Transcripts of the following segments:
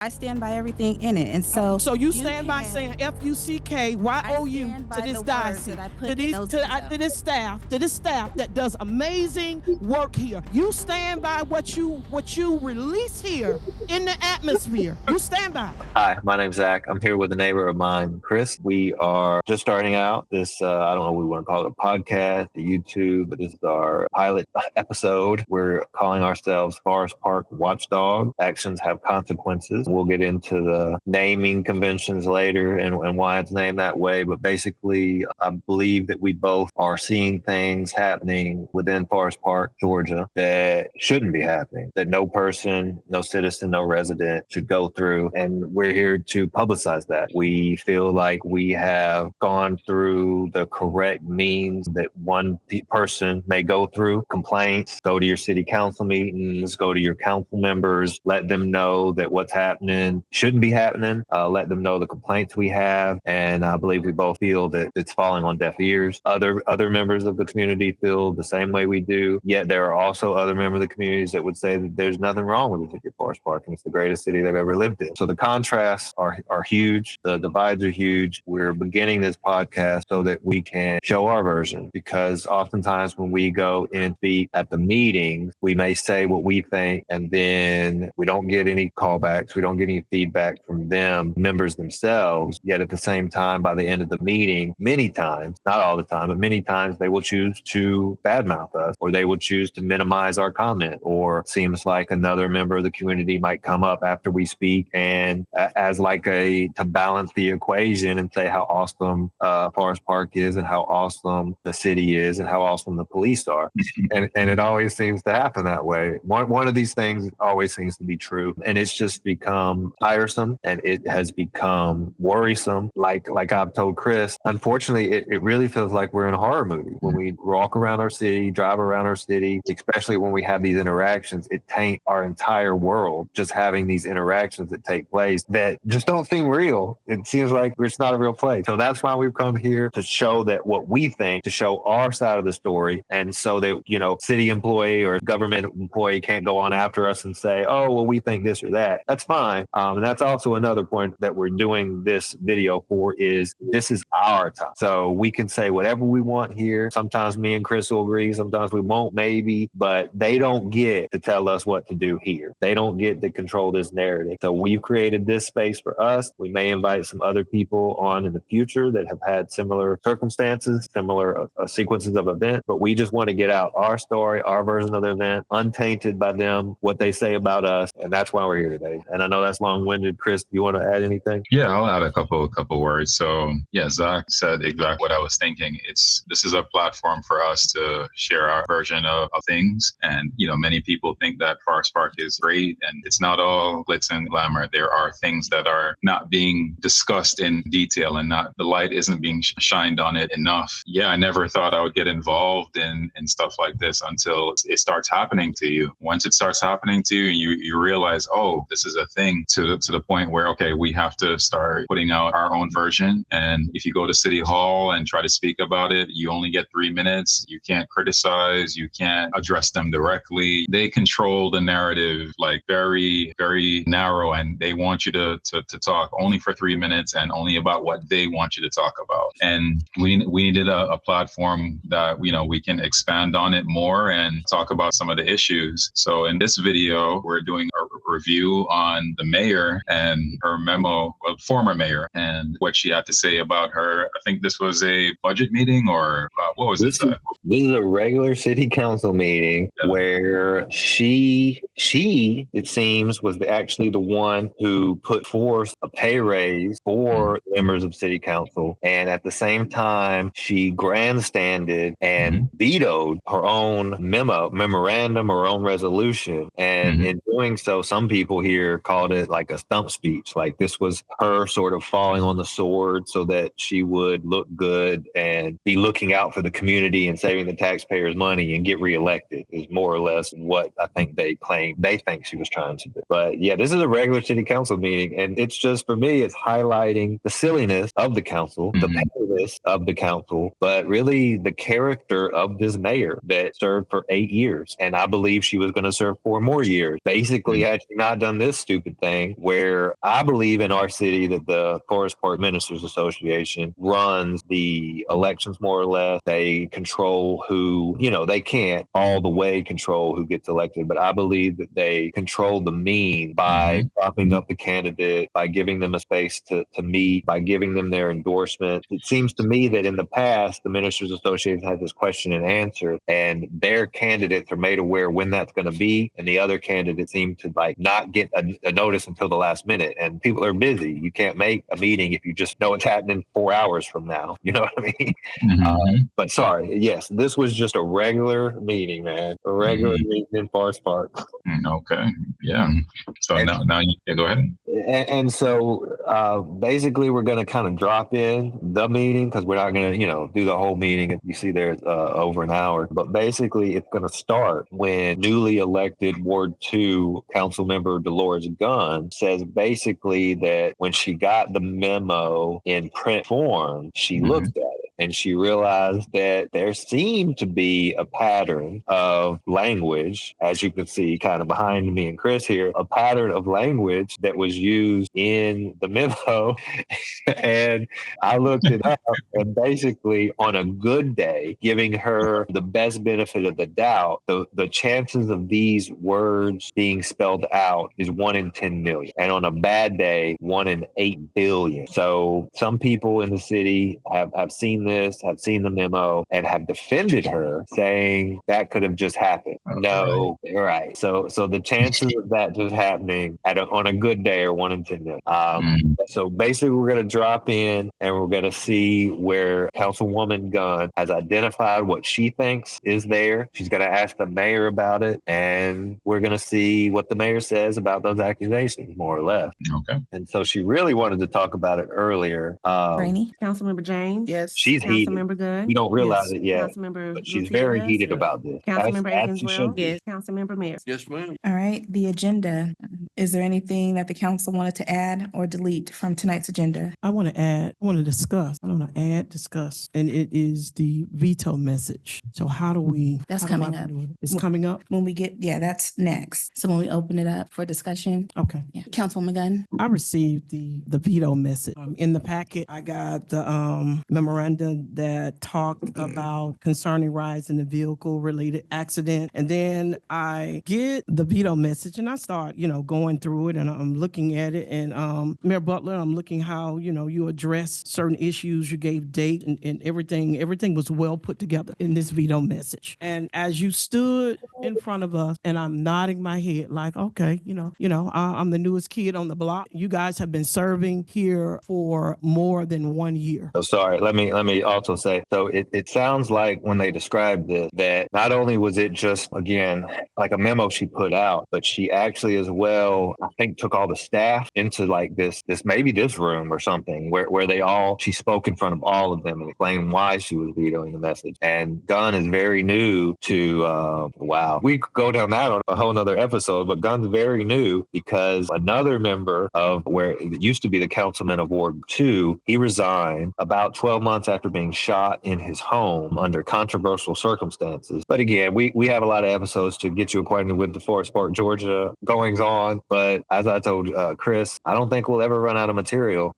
I stand by everything in it. And so You stand by saying FUCKYOU to this diocese, to this staff that does amazing work here. You stand by what you release here in the atmosphere. You stand by. Hi, my name's Zach. I'm here with a neighbor of mine, Chris. We are just starting out this, I don't know what we want to call it, a podcast, a YouTube, but this is our pilot episode. We're calling ourselves Forest Park Watchdogs. Actions have consequences. We'll get into the naming conventions later and why it's named that way. But basically, I believe that we both are seeing things happening within Forest Park, Georgia, that shouldn't be happening, that no person, no citizen, no resident should go through. And we're here to publicize that. We feel like we have gone through the correct means that one person may go through. Complaints, go to your city council meetings, go to your council members, let them know that what's happening shouldn't be happening, let them know the complaints we have. And I believe we both feel that it's falling on deaf ears. Other members of the community feel the same way we do, yet there are also other members of the communities that would say that there's nothing wrong with the city of Forest Park and it's the greatest city they've ever lived in. So the contrasts are huge. The divides are huge. We're beginning this podcast so that we can show our version, because oftentimes when we go and speak at the meetings, we may say what we think and then we don't get any callbacks. We don't get any feedback from them, members themselves. Yet at the same time, by the end of the meeting, many times, not all the time, but many times they will choose to badmouth us, or they will choose to minimize our comment, or seems like another member of the community might come up after we speak and as like to balance the equation and say how awesome Forest Park is and how awesome the city is and how awesome the police are. And it always seems to happen that way. One of these things always seems to be true. And it's just become tiresome and it has become worrisome. Like I've told Chris, unfortunately, it really feels like we're in a horror movie. When we walk around our city, drive around our city, especially when we have these interactions, it taints our entire world, just having these interactions that take place that just don't seem real. It seems like it's not a real place. So that's why we've come here, to show that what we think, to show our side of the story. And so that, city employee or government employee can't go on after us and say, oh, well, we think this or that. That's fine. And that's also another point that we're doing this video for, is this is our time. So we can say whatever we want here. Sometimes me and Chris will agree. Sometimes we won't, maybe, but they don't get to tell us what to do here. They don't get to control this narrative. So we've created this space for us. We may invite some other people on in the future that have had similar circumstances, similar sequences of events, but we just want to get out our story, our version of the event, untainted by them, what they say about us. And that's why we're here today. And I know that's long-winded. Chris, do you want to add anything? Yeah, I'll add a couple words. So yeah, Zach said exactly what I was thinking. This is a platform for us to share our version of things. And, many people think that Forest Park is great and it's not all glitz and glamour. There are things that are not being discussed in detail and the light isn't being shined on it enough. Yeah, I never thought I would get involved in stuff like this until it starts happening to you. Once it starts happening to you, you realize, oh, this is a thing, to the point where, okay, we have to start putting out our own version. And if you go to City Hall and try to speak about it, you only get 3 minutes. You can't criticize. You can't address them directly. They control the narrative like very, very narrow, and they want you to talk only for 3 minutes and only about what they want you to talk about. And we needed a platform that, we can expand on it more and talk about some of the issues. So in this video, we're doing a review on the mayor and her memo, former mayor, and what she had to say about her. I think this was a budget meeting, or what was this? This is a regular city council meeting where she, it seems, was actually the one who put forth a pay raise for members of city council. And at the same time, she grandstanded and vetoed her own memorandum, her own resolution. And in doing so, some people here called it like a stump speech. Like this was her sort of falling on the sword so that she would look good and be looking out for the community and saving the taxpayers' money and get reelected, is more or less what I think they claim they think she was trying to do. But yeah, this is a regular city council meeting. And it's just, for me, it's highlighting the silliness of the council, the pettiness of the council, but really the character of this mayor that served for 8 years. And I believe she was going to serve 4 more years. Basically had not done this stupid thing where I believe in our city that the Forest Park Ministers Association runs the elections more or less. They control who, they can't all the way control who gets elected, but I believe that they control the means by propping up the candidate, by giving them a space to meet, by giving them their endorsement. It seems to me that in the past, the Ministers Association has this question and answer, and their candidates are made aware when that's going to be, and the other candidates seem to not get a notice until the last minute. And people are busy. You can't make a meeting if you just know it's happening 4 hours from now. You know what I mean? But sorry, yes, this was just a regular meeting, man. A regular meeting in Forest Park. Okay. Yeah. So now you go ahead. And so basically, we're going to kind of drop in the meeting because we're not going to, do the whole meeting. You see there's over an hour. But basically, it's going to start when newly elected Ward 2 Councilmember Dolores Gunn says basically that when she got the memo in print form, she looked at it and she realized that there seemed to be a pattern of language, as you can see kind of behind me and Chris here, a pattern of language that was used in the memo. And I looked it up, and basically on a good day, giving her the best benefit of the doubt, the chances of these words being spelled out is 1 in 10 million. And on a bad day, 1 in 8 billion. So some people in the city have seen this, have seen the memo, and have defended her, saying that could have just happened. No, right. So the chances of that just happening on a good day are 1 in 10 million. So basically, we're going to drop in and we're going to see where Councilwoman Gunn has identified what she thinks is there. She's going to ask the mayor about it, and we're going to see what the mayor says about those accusations, more or less. Okay. And so she really wanted to talk about it earlier. Rainey? Councilmember James. Yes. She's heated. Councilmember Gunn. You don't realize it yet, Councilmember but she's very Gutierrez. heated about this. Councilmember As she Akins-Wells. should be. Yes. Councilmember Mayor. Yes, ma'am. All right, the agenda. Is there anything that the council wanted to add or delete from tonight's agenda? I want to discuss. Discuss. And it is the veto message. So how do we? That's how do coming I up. do it? It's coming up. When we get, that's next. So when we open it up for discussion, Okay. Councilwoman Gunn. I received the veto message. In the packet, I got the memorandum that talked about concerning rise in the vehicle related accident. And then I get the veto message and I start, going through it and I'm looking at it. And Mayor Butler, I'm looking how, you address certain issues, you gave date and everything was well put together in this veto message. And as you stood in front of us and I'm nodding my head like, okay, I'm the newest kid on the block. You guys have been serving here for more than 1 year. Oh, sorry. Let me also say, so it sounds like when they described this, that not only was it just, again, like a memo she put out, but she actually as well, I think, took all the staff into like this room or something where she spoke in front of all of them and explained why she was vetoing the message. And Gunn is very new to, we could go down that on a whole nother episode, but Gunn's very new because another member of where it used to be the councilman of Ward 2, he resigned about 12 months after being shot in his home under controversial circumstances. But again, we have a lot of episodes to get you acquainted with the Forest Park, Georgia goings on. But as I told Chris, I don't think we'll ever run out of material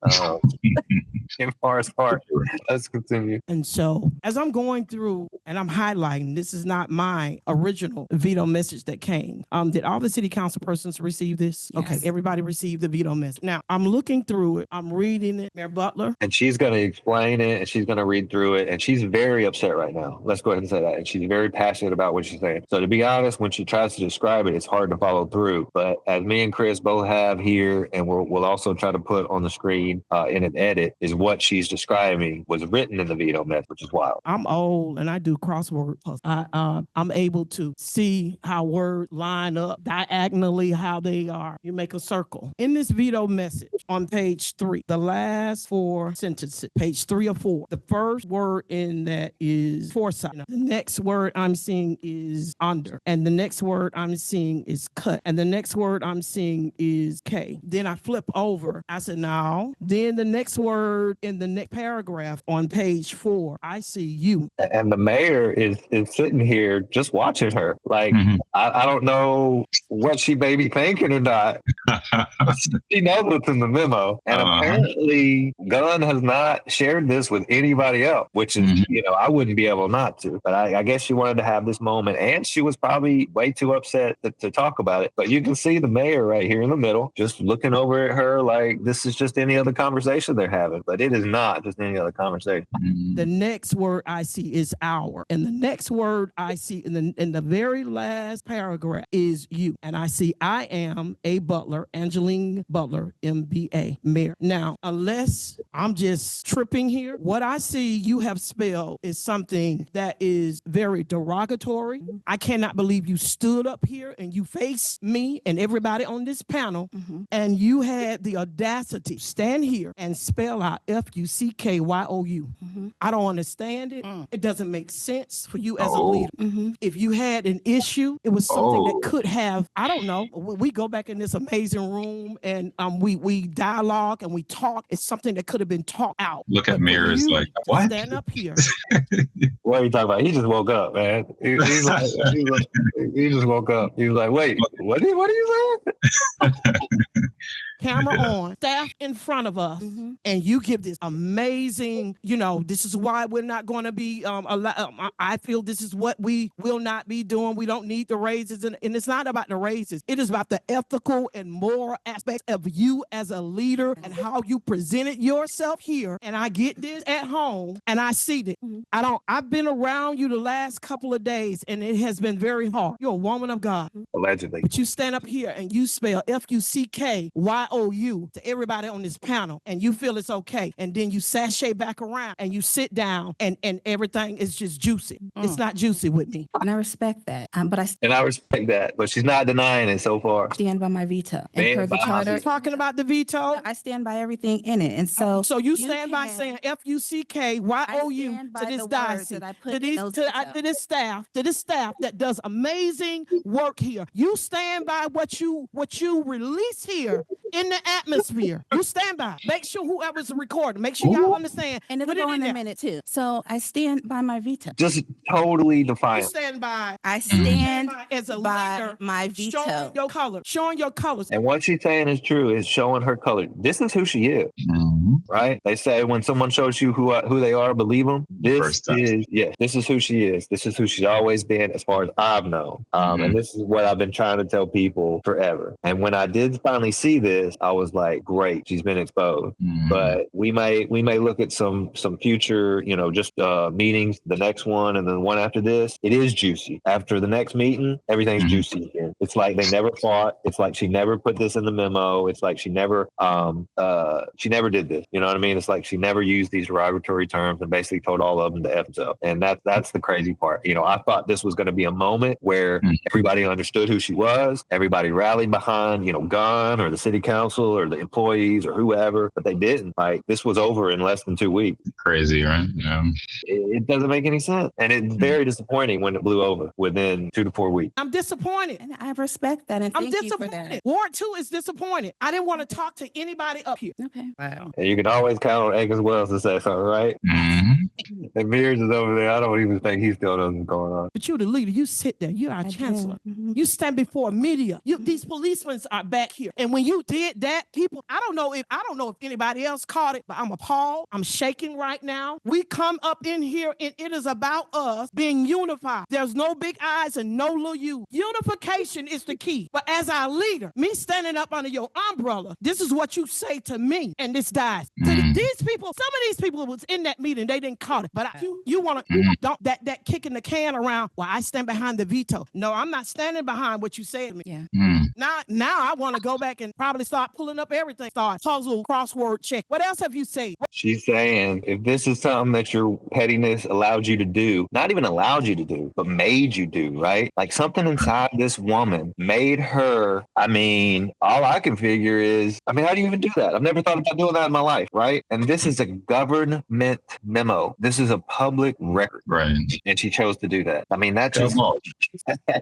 in Forest Park. Let's continue. And so as I'm going through and I'm highlighting, this is not my original veto message that came. Did all the city council persons receive this? Yes. Okay, everybody received the veto message. Now I'm looking through it. I'm reading it. Mayor Butler. And she's going to explain it and she's going to read through it. And she's very upset right now. Let's go ahead and say that. And she's very passionate about what she's saying. So to be honest, when she tries to describe it, it's hard to follow through. But as me and Chris both have here, and we'll also try to put on the screen in an edit, is what she's describing was written in the veto message, which is wild. I'm old and I do crossword puzzles. I'm able to see how words line up diagonally, how they are. You make a circle. In this veto message on page 3, the last 4 sentences, page 3 or 4, the first word in that is foresight. The next word I'm seeing is under. And the next word I'm seeing is cut. And the next word I'm seeing is K. Then I flip over. I said, no. Then the next word word in the next paragraph on page 4, I see you. And the mayor is sitting here just watching her. Like, I don't know what she may be thinking or not. She knows what's in the memo. And apparently Gunn has not shared this with anybody else, which is, I wouldn't be able not to. But I guess she wanted to have this moment. And she was probably way too upset to talk about it. But you can see the mayor right here in the middle, just looking over at her like this is just any other conversation they're having. But it is not just any other conversation. The next word I see is our. And the next word I see in the very last paragraph is you. And I see I am a Butler, Angeline Butler, MBA, mayor. Now, unless I'm just tripping here, what I see you have spelled is something that is very derogatory. I cannot believe you stood up here and you faced me and everybody on this panel and you had the audacity to stand here and spell out FUCKYOU. I don't understand it. It doesn't make sense for you as a leader. If you had an issue, it was something that could have, I don't know, we go back in this amazing room and we dialogue and we talk. It's something that could have been talked out. Look at mirrors like, what? Stand up here. What are you talking about? He just woke up, man. He just woke up. He was like, wait, what are you saying? Camera on, staff in front of us, and you give this amazing, this is why we're not going to be, I feel this is what we will not be doing. We don't need the raises. And it's not about the raises. It is about the ethical and moral aspects of you as a leader and how you presented yourself here. And I get this at home and I see that. I've been around you the last couple of days and it has been very hard. You're a woman of God. Allegedly. But you stand up here and you spell FUCKYOU to everybody on this panel and you feel it's okay. And then you sashay back around and you sit down and everything is just juicy. It's not juicy with me. And I respect that. But I And I respect that, but she's not denying it so far. stand by my veto. And Stand per the by my charter, veto. Talking about the veto. I stand by everything in it. And so You stand by saying FUCKYOU stand by to this the words diocese, that I put to in those details. to this staff that does amazing work here. You stand by what you release here in the atmosphere. You stand by. Make sure whoever's recording, make sure y'all understand. and it'll Put it go in a there. minute too. So I stand by my veto. Just totally You defiant. stand by. I stand As a by leader, my showing veto. your color, showing your colors. And what she's saying is true, is showing her color. This is who she is, right? They say when someone shows you who they are, believe them. This is who she is. This is who she's always been as far as I've known. And this is what I've been trying to tell people forever. And when I did finally see this, I was like, great, she's been exposed. But we may look at some future, just meetings, the next one and then the one after this. It is juicy. After the next meeting, everything's juicy again. It's like they never fought. It's like she never put this in the memo. It's like she never did this. You know what I mean? It's like she never used these derogatory terms and basically told all of them to F themselves. And that's the crazy part. I thought this was going to be a moment where everybody understood who she was. Everybody rallied behind, Gunn or the city council or the employees or whoever, but they didn't. Like, this was over in less than 2 weeks. Crazy, right? Yeah. It doesn't make any sense. And it's very disappointing when it blew over within 2 to 4 weeks. I'm disappointed. And I respect that. And I'm thank you for disappointed. that. Ward 2 is disappointed. I didn't want to talk to anybody up here. Okay. Wow. And you can always count on Angus Wells to say something, right? And Mears is over there. I don't even think he still knows what's going on. But you're the leader. You sit there. You're our chancellor. You stand before media. These policemen are back here. And when you did that, people, I don't know if anybody else caught it, but I'm appalled. I'm shaking right now. We come up in here and it is about us being unified. There's no big I's and no little U's. Unification is the key. But as our leader, me standing up under your umbrella, this is what you say to me and this dies. These people, some of these people was in that meeting, they didn't caught it. But you want to don't that kicking the can around. Well, I stand behind the veto. No, I'm not standing behind what you said to me. Yeah. Now I want to go back and probably start pulling up everything. Start puzzle, crossword check. What else have you said? She's saying if this is something that your pettiness allowed you to do, not even allowed you to do, but made you do, right? Like something inside this woman made her, all I can figure is, how do you even do that? I've never thought about doing that in my life. life, right? And this is a government memo. This is a public record. Right. And she chose to do that. I mean, that's just, Well,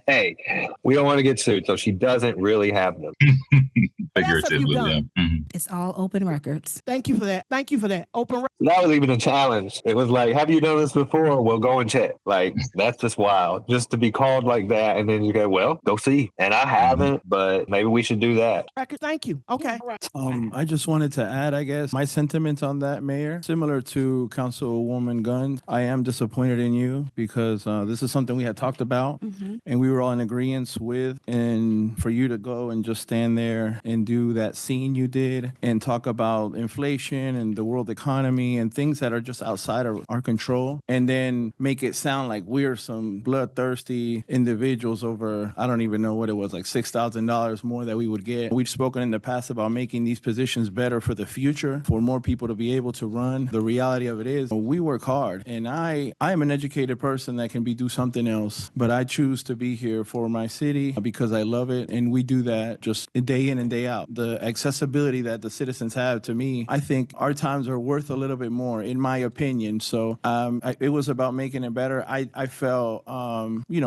hey, we don't want to get sued. So she doesn't really have them. figuratively, yeah. done? Mhm. It's all open records. Thank you for that. Thank you for that. Open. That was even a challenge. It was like, have you done this before? Well, go and check. Like, that's just wild. Just to be called like that. And then you go, well, go see. And I haven't, but maybe we should do that. Record. Thank you. Okay. I just wanted to add, I guess, my sentiments on that, Mayor. Similar to Councilwoman Gunn, I am disappointed in you because this is something we had talked about and we were all in agreement with. And for you to go and just stand there and do that scene you did and talk about inflation and the world economy and things that are just outside of our control, and then make it sound like we're some bloodthirsty individuals over, I don't even know what it was, like $6,000 more that we would get. We've spoken in the past about making these positions better for the future, for more people to be able to run. The reality of it is we work hard, and I am an educated person that can do something else, but I choose to be here for my city because I love it, and we do that just day in and day out. The accessibility that the citizens have, to me, I think our times are worth a little bit more, in my opinion. So it was about making it better. I felt,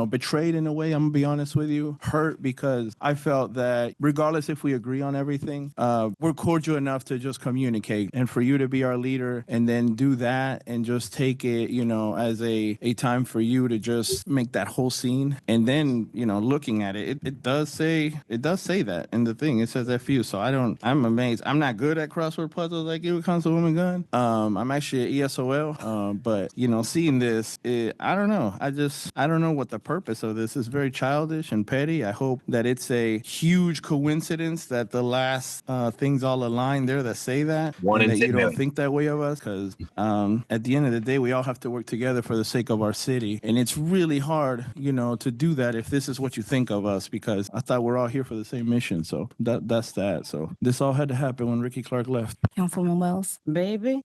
betrayed in a way, I'm gonna be honest with you, hurt, because I felt that regardless if we agree on everything, we're cordial enough to just communicate. And for you to be our leader and then do that and just take it, as a time for you to just make that whole scene. And then, looking at it, it does say that in the thing. It says FU. So I'm amazed. I'm not good at crossword puzzles like you, Councilwoman Gunn. I'm actually an ESOL. But, seeing this, I don't know. I don't know what the purpose of this is. Very childish and petty. I hope that it's a huge coincidence that the last things all align there that say that. One and in that 10 you don't million. think that way of us, because at the end of the day, we all have to work together for the sake of our city. And it's really hard, to do that if this is what you think of us, because I thought we're all here for the same mission. So that's that. So this all had to happen when Ricky Clark left. Councilwoman Wells. Baby.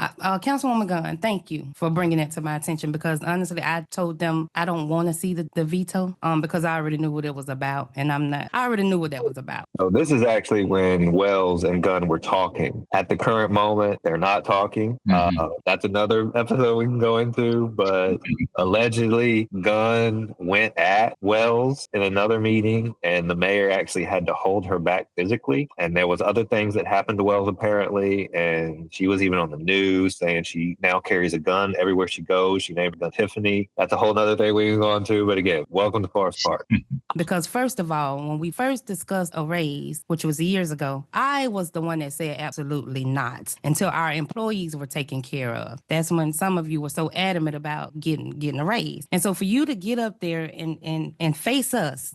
Councilwoman Gunn, thank you for bringing it to my attention, because honestly, I told them I don't want to see the veto because I already knew what it was about, and I already knew what that was about. So this is actually when Wells and Gunn were talking. At the current moment, they're not talking. That's another episode we can go into, but allegedly Gunn went at Wells in another meeting, and the mayor actually had to hold her back physically. And there was other things that happened to Wells apparently, and she was even on the news saying she now carries a gun everywhere she goes. She named it Tiffany. That's a whole other thing we can go into. But again, welcome to Forest Park. Because first of all, when we first discussed a raise, which was years ago, I was the one that said absolutely not until our employees were taken care of. That's when some of you were so adamant about getting a raise. And so for you to get up there and face us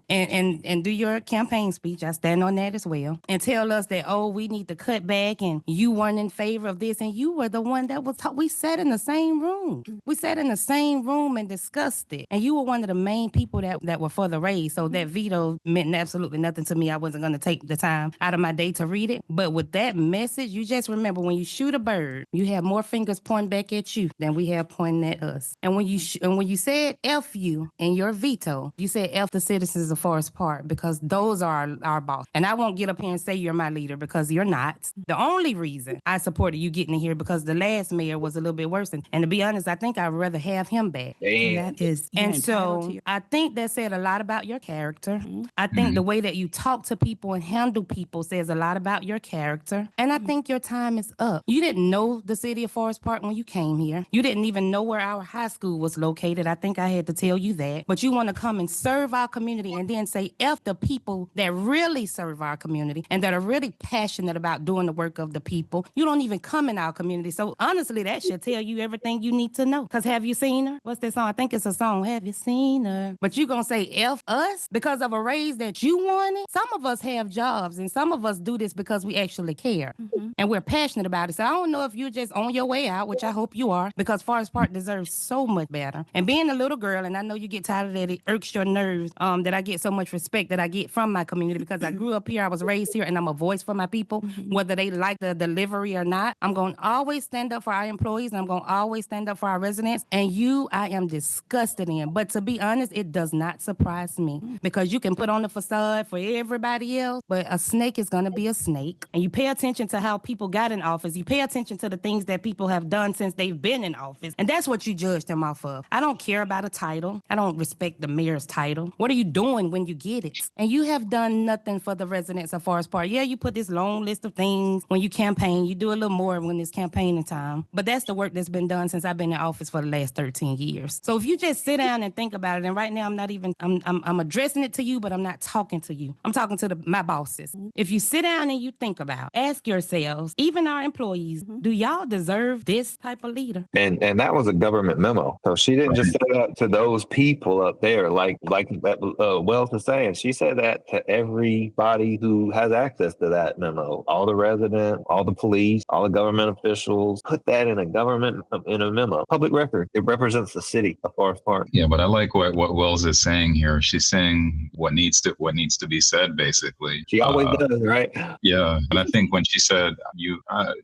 and do your campaign speech, I stand on that as well, and tell us that, oh, we need to cut back and you weren't in favor of this, and you were the one that was we sat in the same room. We sat in the same room and discussed it. And you were one of the main people that were for the raise. So that veto meant absolutely nothing to me. I wasn't going to take the time out of my day to read it. But with that message, you just remember, when you shoot a bird, you have more fingers pointing back at you than we have pointing at us. And when you said F you in your veto, you said F the citizens of Forest Park, because those are our boss. And I won't get up here and say you're my leader, because you're not. The only reason I supported you getting in here because the last mayor was a little bit worse. And to be honest, I think I'd rather have him back. Damn. That is. And so I think that said a lot about your character. I think the way that you talk to people and handle people says a lot about your character. And I think your time is up. You didn't know the city of Forest Park when you came here. You didn't even know where our high school was located. I think I had to tell you that. But you want to come and serve our community and then say F the people that really serve our community and that are really passionate about doing the work of the people. You don't even come in our community. So honestly, that should tell you everything you need to know. Because have you seen her? What's that song? I think it's a song. Have you seen her? But you going to say F us because of a raise that you wanted? Some of us have jobs and some of us do this because we actually care and we're passionate about it. So I don't know if you're just on your way out, which I hope you are, because Forest Park deserves so much better. And being a little girl, and I know you get tired of that, it irks your nerves that I get so much respect that I get from my community, because I grew up here, I was raised here, and I'm a voice for my people, whether they like the delivery or not. I'm going to always stand up for our employees, and I'm going to always stand up for our residents. And you, I am disgusted in. But to be honest, it does not surprise me, because you can put on the facade for everybody else, but a snake is going to be a snake. And you pay attention attention to how people got in office. You pay attention to the things that people have done since they've been in office. And that's what you judge them off of. I don't care about a title. I don't respect the mayor's title. What are you doing when you get it? And you have done nothing for the residents of Forest Park. Yeah, you put this long list of things when you campaign. You do a little more when it's campaigning time. But that's the work that's been done since I've been in office for the last 13 years. So if you just sit down and think about it, and right now I'm addressing it to you, but I'm not talking to you. I'm talking to my bosses. If you sit down and you think about, ask yourselves, even our employees, do y'all deserve this type of leader? And that was a government memo. So she didn't just say that to those people up there, like Wells is saying. She said that to everybody who has access to that memo. All the residents, all the police, all the government officials. Put that in a memo. Public record. It represents the city of Forest Park. Yeah, but I like what Wells is saying here. She's saying what needs to be said, basically. She always does, right? Yeah, and I think when she said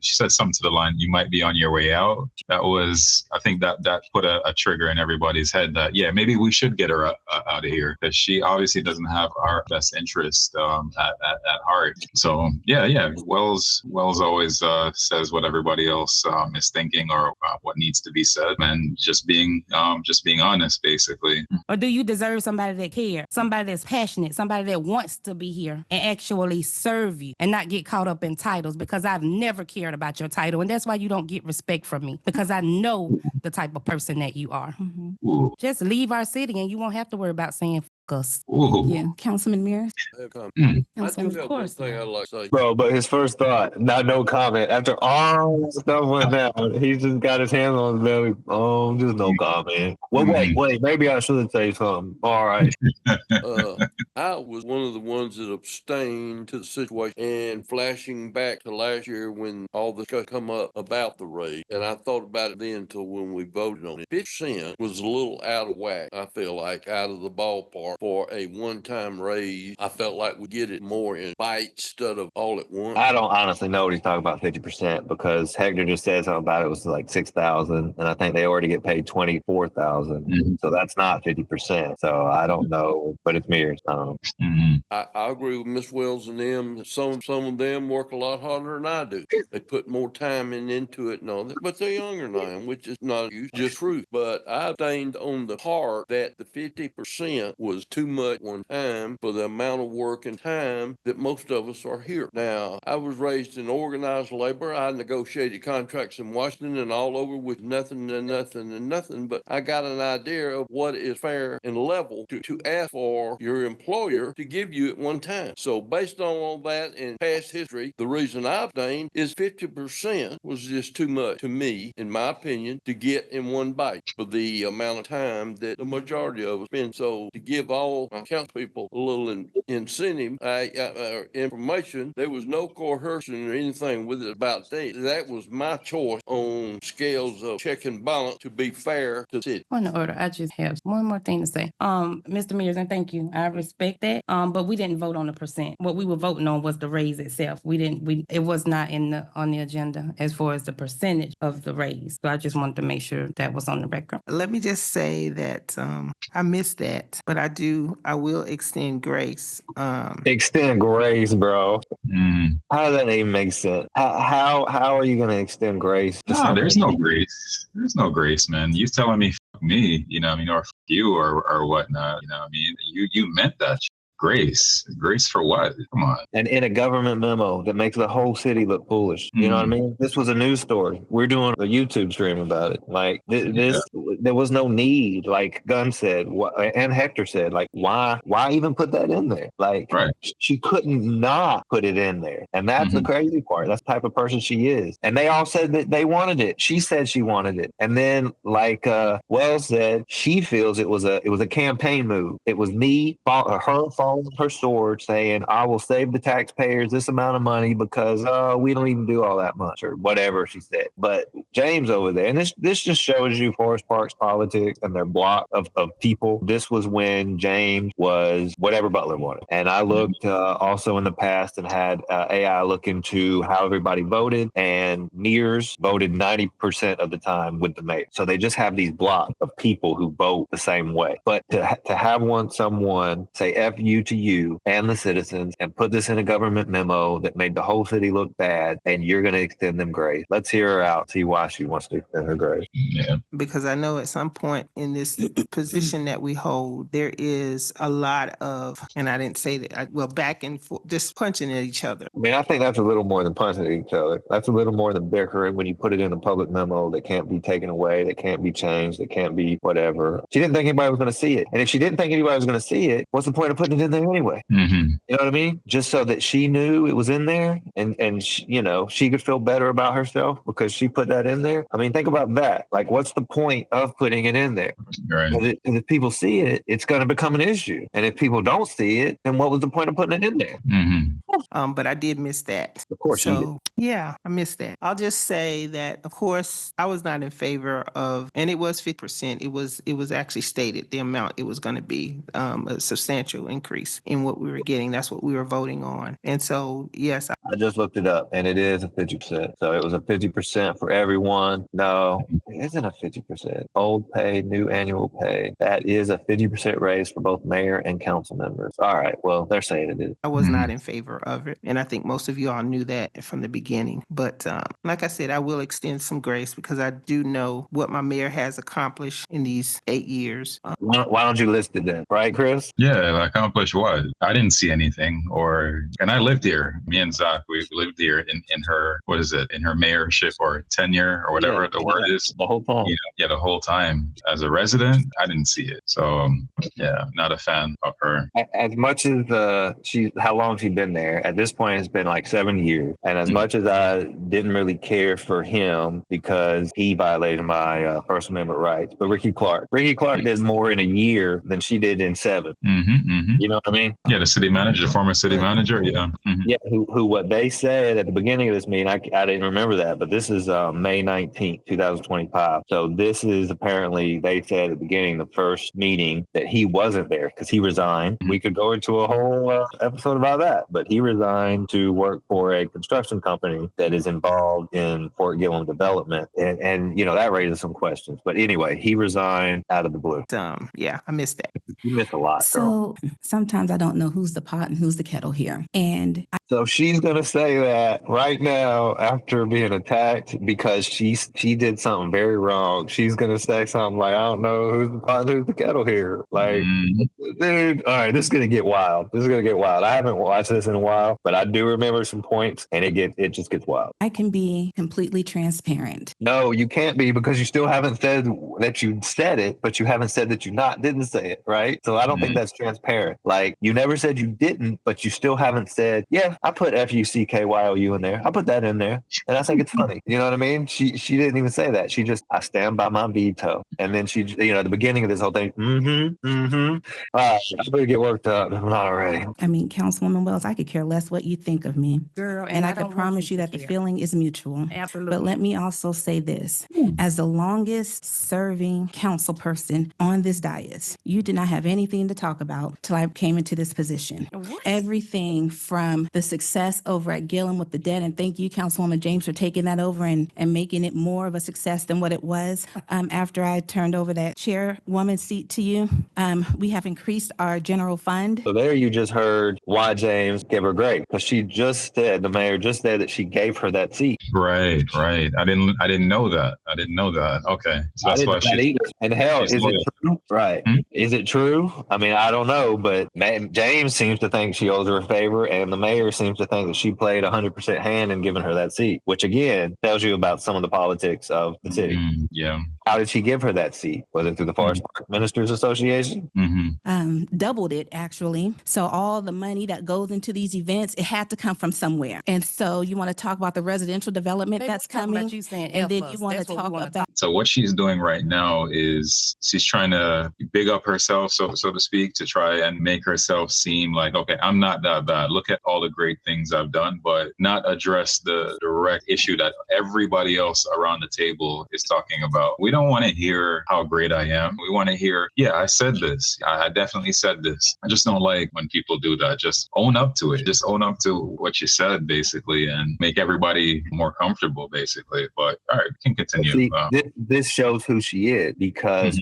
she said something to the line, "You might be on your way out." I think that put a trigger in everybody's head that maybe we should get her out of here, because she obviously doesn't have our best interest at heart. So Wells always says what everybody else is thinking or what needs to be said, and just being honest, basically. Or do you deserve somebody that cares, somebody that's passionate, somebody that wants to be here and actually serve you and not get caught up in titles? Because I've never cared about your title, and that's why you don't get respect from me, because I know the type of person that you are. Ooh. Just leave our city and you won't have to worry about saying us. Ooh. Yeah, Councilman Mears. Councilman, of course. Thing I'd like to say. Bro, but his first thought, no comment. After all the stuff went down, he just got his hands on his belly. Oh, just no comment. Well, wait, maybe I should say something. All right. I was one of the ones that abstained to the situation, and flashing back to last year when all this come up about the raise, and I thought about it then until when we voted on it. 50% was a little out of whack. I feel like out of the ballpark for a one-time raise. I felt like we get it more in bites instead of all at once. I don't honestly know what he's talking about 50%, because Hector just said something about it was like 6,000, and I think they already get paid 24,000. So that's not 50%. So I don't know, but it's Mears. I don't know. I agree with Miss Wells and them. Some of them work a lot harder than I do. They put more time into it and all that, but they're younger than I am, which is not just truth. But I abstained on the part that the 50% was too much one time for the amount of work and time that most of us are here. Now, I was raised in organized labor. I negotiated contracts in Washington and all over with nothing and nothing and nothing, but I got an idea of what is fair and level to ask for your employer to give you at one time. So based on all that and past history, the reason I abstained is 50% was just too much to me, in my opinion, to get in one bite for the amount of time that the majority of us spend. So to give all my council people a little incentive, information, there was no coercion or anything with it about that. That was my choice on scales of check and balance to be fair to the city. Point of order. I just have one more thing to say. Mr. Mears, and thank you. I respect that. But we didn't vote on the percent. What we were voting on was the raise itself. It was not on the agenda as far as the percentage of the raise. So I just wanted to make sure that was on the record. Let me just say that I missed that, but I will extend grace. Extend grace, bro. How does that even make sense? How are you going to extend grace? No, there's no grace. There's no grace, man. You telling me fuck me, or fuck you or whatnot, you meant that. Grace for what? Come on. And in a government memo that makes the whole city look foolish. You know what I mean? This was a news story. We're doing a YouTube stream about it. Like there was no need, like Gunn said, and Hector said, like, why even put that in there? Like, right. She couldn't not put it in there. And that's the crazy part. That's the type of person she is. And they all said that they wanted it. She said she wanted it. And then, like Wells said, she feels it was a campaign move. It was me, her following her sword, saying, I will save the taxpayers this amount of money because we don't even do all that much, or whatever she said. But James over there. And this just shows you Forest Park's politics and their block of people. This was when James was whatever Butler wanted. And I looked also in the past and had AI look into how everybody voted, and Mears voted 90% of the time with the mayor. So they just have these blocks of people who vote the same way. But to have someone say F you to you and the citizens and put this in a government memo that made the whole city look bad, and you're going to extend them grace. Let's hear her out, see why she wants to extend her grace. Yeah. Because I know at some point in this position that we hold, there is a lot of, and I didn't say that, back and forth, just punching at each other. I mean, I think that's a little more than punching at each other. That's a little more than bickering when you put it in a public memo that can't be taken away, that can't be changed, that can't be whatever. She didn't think anybody was going to see it. And if she didn't think anybody was going to see it, what's the point of putting it in there anyway? Mm-hmm. You know what I mean? Just so that she knew it was in there, and she, she could feel better about herself because she put that in there. I mean, think about that. Like, what's the point of putting it in there? Right. Because if people see it, it's going to become an issue. And if people don't see it, then what was the point of putting it in there? Mm-hmm. But I did miss that. Of course you did. Yeah, I missed that. I'll just say that, of course, I was not in favor of, and it was 50%. It was actually stated the amount it was going to be, a substantial increase in what we were getting. That's what we were voting on. And so, yes. I just looked it up, and it is a 50%. So it was a 50% for everyone. No, it isn't a 50%. Old pay, new annual pay. That is a 50% raise for both mayor and council members. All right. Well, they're saying it is. I was not in favor of it. And I think most of you all knew that from the beginning. But like I said, I will extend some grace because I do know what my mayor has accomplished in these 8 years. Why don't you list it then? Right, Chris? Yeah, accomplished what? I didn't see anything, and I lived here. Me and Zach, we lived here in her, what is it, in her mayorship or tenure or whatever the word is. The whole time. The whole time. As a resident, I didn't see it. So, not a fan of her. As much as how long she's been there, at this point, it's been like 7 years. And as much as I didn't really care for him because he violated my First Amendment rights, but Ricky Clark did more in a year than she did in 7. You know what I mean? Yeah, the former city manager. Yeah. Mm-hmm. Yeah, who what they said at the beginning of this meeting, I didn't remember that, but this is May 19th, 2025. So this is apparently, they said at the beginning, the first meeting that he wasn't there because he resigned. We could go into a whole episode about that, but he resigned to work for a construction company that is involved in Fort Gillem development. And that raises some questions. But anyway, he resigned out of the blue. Yeah, I missed that. You missed a lot. So sometimes I don't know who's the pot and who's the kettle here. And So she's going to say that right now after being attacked because she did something very wrong. She's going to say something like, I don't know who's the pot and who's the kettle here. Like, dude, all right, this is going to get wild. I haven't watched this in a while, but I do remember some points and it just gets wild. I can be completely transparent. No, you can't be because you still haven't said that you said it, but you haven't said that you didn't say it, right? So I don't think that's transparent. Like, you never said you didn't, but you still haven't said, yeah, I put FUCKYOU in there. I put that in there. And I think it's funny. You know what I mean? She didn't even say that. She just, I stand by my veto. And then she, at the beginning of this whole thing, I better get worked up. I'm not already. I mean, Councilwoman Wells, I could care less what you think of me. Girl, And I don't can promise want you that the to feeling is mutual. Absolutely. But let me also say this. As the longest serving council person on this dais, you did not have anything to talk about till I came into this position. What? Everything from the success over at Gillem with the debt, and thank you, Councilwoman James, for taking that over and making it more of a success than what it was after I turned over that chairwoman seat to you. We have increased our general fund. So there you just heard why James gave her grace, because the mayor just said that she gave her that seat. Right. I didn't know that. Okay. So that's why she. And hell, is she's it loyal. true? Right. Is it true? I mean, I don't know, but James seems to think she owes her a favor, and the mayor seems to think that she played 100% hand in giving her that seat, which again tells you about some of the politics of the city. Yeah. How did she give her that seat? Was it through the Forest Park Ministers Association? Doubled it, actually. So all the money that goes into these events, it had to come from somewhere. And so you want to talk about the residential development that's coming, You saying and then you want to talk about So what she's doing right now is she's trying to big up herself, so to speak, to try and make herself seem like, okay, I'm not that bad. Look at all the great things I've done, but not address the direct issue that everybody else around the table is talking about. We don't want to hear how great I am. We want to hear, yeah, I said this. I definitely said this. I just don't like when people do that. Just own up to it. Just own up to what you said, basically, and make everybody more comfortable, basically. But all right, we can continue. See, this shows who she is because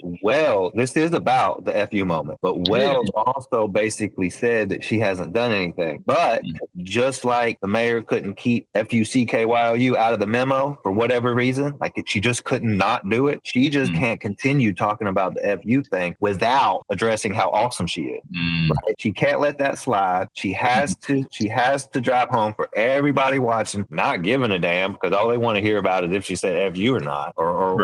this is about the FU moment, but Wells also basically said that she hasn't done anything. But just like the mayor couldn't keep FUCKYOU out of the memo for whatever reason, like she just couldn't not do it. She just can't continue talking about the FU thing without addressing how awesome she is. Right? She can't let that slide. She has to drive home for everybody watching, not giving a damn, because all they want to hear about is if she said FU or not, or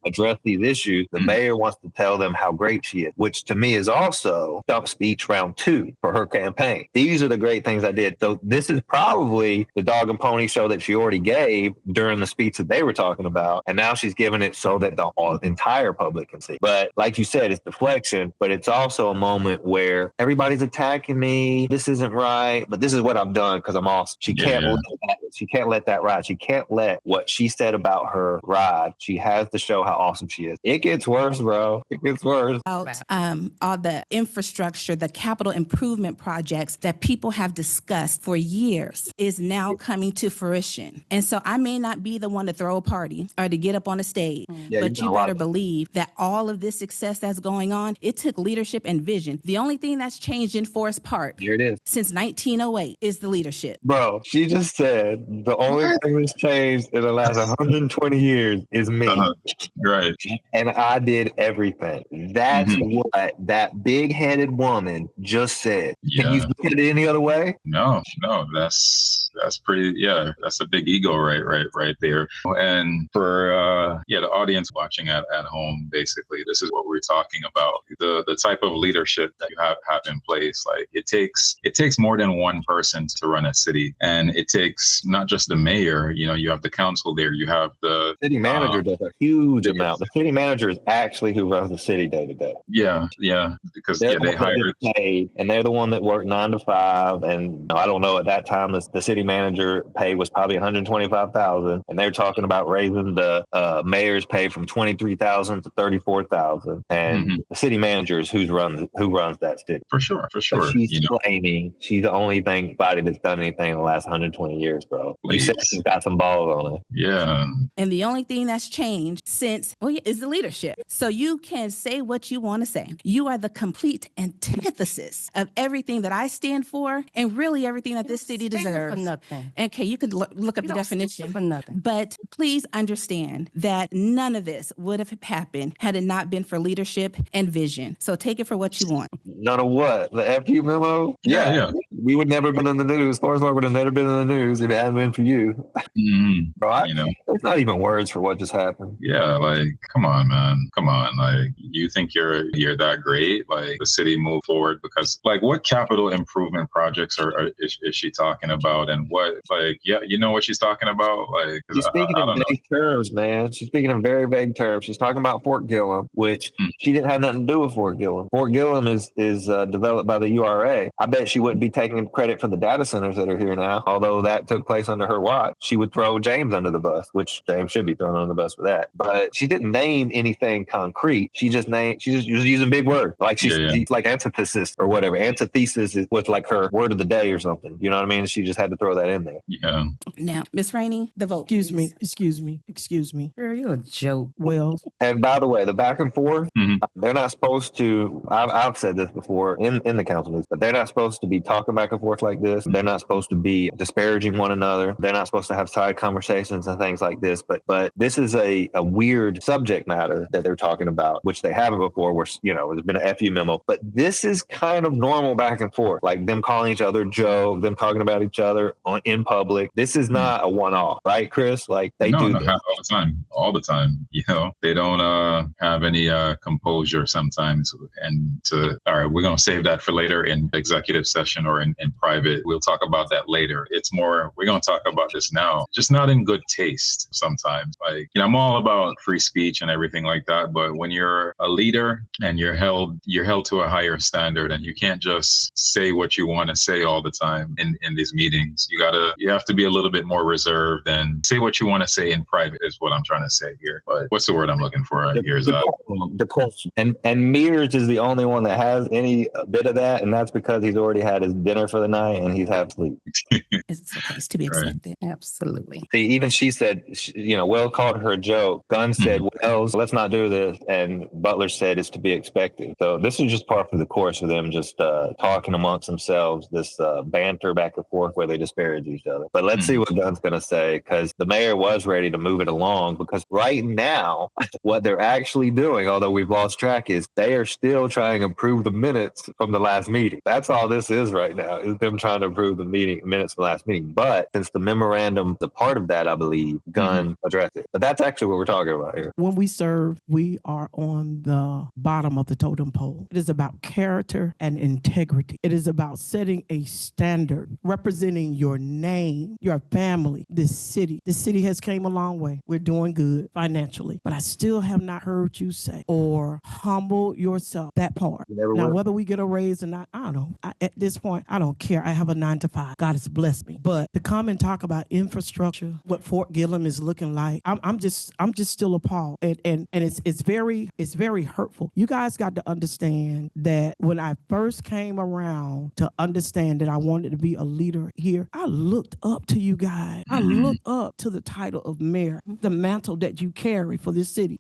address these issues. The mayor wants to tell them how great she is, which to me is also stump speech round 2 for her campaign. These are the great things I did. So this is probably the dog and pony show that she already gave during the speech that they were talking about. And now she's giving it so that the entire public can see. But like you said, it's deflection, but it's also a moment where everybody's attacking me. This isn't right, but this is what I've done because I'm awesome. She can't let that ride. She can't let what she said about her ride. She has to show how awesome she is. It gets worse, bro. It gets worse. About all the infrastructure, the capital improvement projects that people have discussed for years is now coming to fruition. And so I may not be the one to throw a party or to get up on a stage, but you better believe that all of this success that's going on, it took leadership and vision. The only thing that's changed in Forest Park Here it is. since 1908 is the leadership. Bro, she just said the only thing that's changed in the last 120 years is me. Right. And I did everything. That's what that big-headed woman just said. Can you look at it any other way? No, that's pretty, that's a big ego right there. And for the audience watching at home, basically, this is what we're talking about. The type of leadership that you have in place. Like it takes more than one person to run a city. And it takes not just the mayor, you have the council there, you have the city manager does a huge amount. The city manager is actually who runs the city day to day. Yeah, because they hired paid, and they're the one that worked 9 to 5. And I don't know, at that time the city manager pay was probably $125,000, and they're talking about raising the mayor's pay from $23,000 to $34,000. And the city manager is who runs that city. For sure. But she's claiming she's the only body that's done anything in the last 120 years, bro. You said she's got some balls on it. Yeah. And the only thing that's changed since is the leadership. So you can say what you want to say. You are the complete antithesis of everything that I stand for and really everything that this city deserves. For nothing. Okay, you could look up the definition. For nothing. But please understand that none of this would have happened had it not been for leadership and vision. So take it for what you want. None of what? The FU memo? Yeah. We would never been in the news. Forest Park would have never been in the news if it hadn't been for you. Bro, it's not even words for what just happened. Yeah, like, come on, man. Come on. Like, you think you're that great? Like, the city moved forward because, like, what capital improvement projects is she talking about? And what, like, you know what she's talking about? Like, she's speaking in vague terms, man. She's speaking in very vague terms. She's talking about Fort Gillum, which she didn't have nothing to do with Fort Gillum. Fort Gillum is developed by the URA. I bet she wouldn't be taking credit for the data centers that are here now, although that took place under her watch. She would throw James under the bus, which James should be thrown under the bus for that. But she didn't name anything concrete. She just was using big words. Like she's like antithesis or whatever. Antithesis was like her word of the day or something. You know what I mean? She just had to throw that in there. Yeah. Now, Miss Rainey, the vote. Excuse me. Girl, you're a joke. Well, and by the way, the back and forth, they're not supposed to, I've said this before in the council meetings, but they're not supposed to be talking back and forth like this. They're not supposed to be disparaging one another. They're not supposed to have side conversations and things like this. But this is a weird subject matter that they're talking about, which they haven't before, where, there's been a FU memo. But this is kind of normal back and forth, like them calling each other Joe, them talking about each other in public. This is not a one-off, right, Chris? Like they do this. All the time. They don't have any composure sometimes. And all right, we're going to save that for later in executive session or in private. We'll talk about that later. It's more, we're going to talk about this now, just not in good taste sometimes. Like, I'm all about free speech and everything like that. But when you're a leader and you're held to a higher standard, and you can't just say what you want to say all the time in these meetings. You have to be a little bit more reserved and say what you want to say in private is what I'm trying to say here. But what's the word I'm looking for here? The question. And Mears is the only one that has any bit of that, and that's because he's already had his dinner for the night and he's half asleep. It's okay. It's to be expected. Absolutely. See, even she said, Will called her a joke. Gunn said, Wells, let's not do this. And Butler said it's to be expected. So this is just part of the course of them just talking amongst themselves, this banter back and forth where they disparage each other. But let's see what Gunn's going to say, because the mayor was ready to move it along, because right now, what they're actually doing, although we've lost track, is they are still trying to improve the minutes from the last meeting. That's all this is right now, is them trying to improve the minutes from the last meeting. But since the memorandum, the part of that, I believe, Gunn addressed it. But that's actually what we're talking about here. When we serve, we are on the bottom of the totem pole. It is about character and integrity. It is about setting a standard, representing your name, your family, this city. This city has came a long way. We're doing good financially, but I still have not heard you say or humble yourself. That part. Now, whether we get a raise or not, I don't know. At this point, I don't care. I have a 9-to-5. God has blessed me. But to come and talk about infrastructure, what Fort Gillum is looking like, I'm just still appalled. And it's very hurtful. You guys got to understand that when I first came around to understand that I wanted to be a leader here, I looked up to you guys. I looked up to the title of mayor, the mantle that you carry for this city.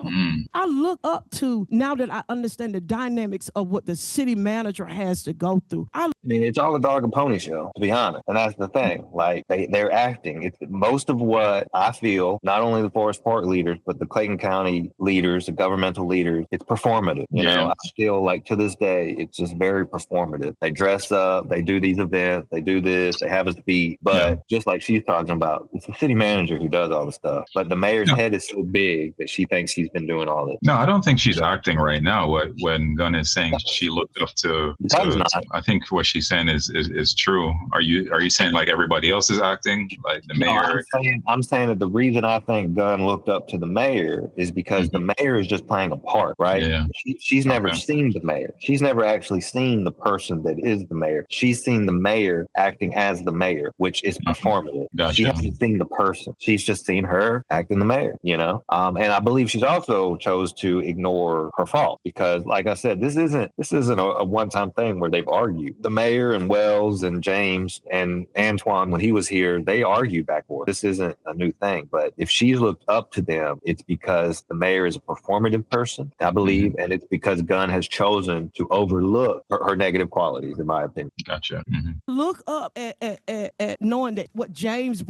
I look up to, now that I understand the dynamics of what the city manager has to go through. I mean, it's all a dog and pony show, to be honest. And that's the thing. Like, they're acting. It's most of what I feel, not only the Forest Park leaders, but the Clayton County leaders, the governmental leaders, it's performative. You know, I feel like to this day, it's just very performative. They dress up, they do these events, they do this, they have us beat. But just like she's talking about, it's the city manager who does all the stuff. But the mayor's head is so big that she thinks he's been doing all this. No, I don't think she's acting right now. When Gunn is saying she looked up to I think what she's saying is true. Are you saying like everybody else is acting like the mayor? No, I'm saying that the reason I think Gunn looked up to the mayor is because the mayor is just playing a part, right? Yeah. She's never seen the mayor. She's never actually seen the person that is the mayor. She's seen the mayor acting as the mayor, which is performative. Gotcha. She hasn't seen the person. She's just seen her acting the mayor, And I believe she's also chose to ignore her fault because, like I said, this isn't a one-time thing where they've argued. The mayor and Wells and James and Antoine, when he was here, they argued back and forth. This isn't a new thing. But if she's looked up to them, it's because the mayor is a performative person, I believe, and it's because Gunn has chosen to overlook her negative qualities, in my opinion. Gotcha. Look up at knowing that what James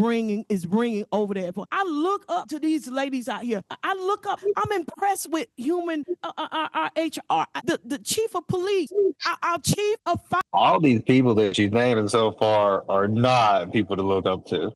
is bringing over there. I look up to these ladies out here. I look up. I'm impressed with human our HR, the chief of police, our chief of fire. All these people that she's naming so far are not people to look up to.